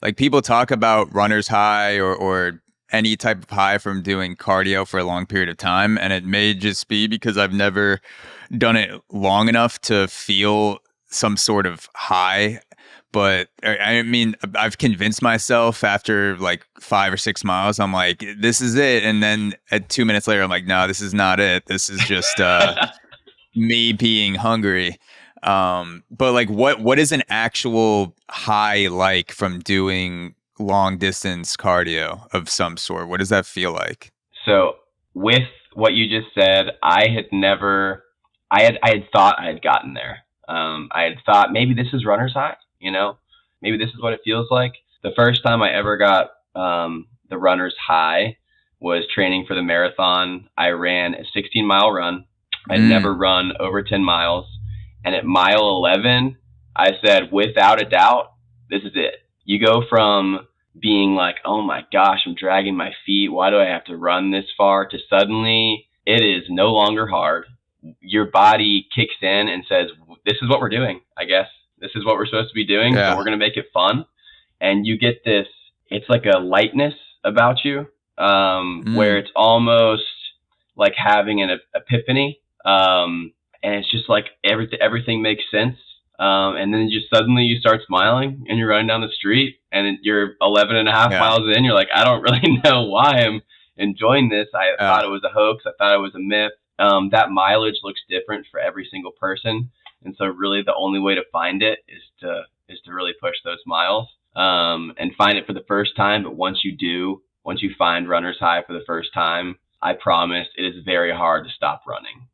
Like people talk about runner's high or any type of high from doing cardio for a long period of time. And it may just be because I've never done it long enough to feel some sort of high. But I mean, I've convinced myself after like 5 or 6 miles, I'm like, this is it. And then at 2 minutes later, I'm like, no, this is not it. This is just me being hungry. But like, what is an actual high like from doing long distance cardio of some sort? What does that feel like? So with what you just said, I had thought I had gotten there. I had thought maybe this is runner's high, maybe this is what it feels like. The first time I ever got the runner's high was training for the marathon. I ran a 16-mile run. I'd never run over 10 miles. And at mile 11, I said, without a doubt, this is it. You go from being like, oh my gosh, I'm dragging my feet. Why do I have to run this far? To suddenly it is no longer hard. Your body kicks in and says, this is what we're doing, I guess. This is what we're supposed to be doing. Yeah. So we're going to make it fun. And you get this, it's like a lightness about you, where it's almost like having an epiphany. And it's just like everything makes sense. And then just suddenly you start smiling and you're running down the street and you're 11 and a half miles in. You're like, I don't really know why I'm enjoying this. I thought it was a hoax. I thought it was a myth. That mileage looks different for every single person. And so really the only way to find it is to really push those miles, and find it for the first time. But once you find runner's high for the first time, I promise it is very hard to stop running.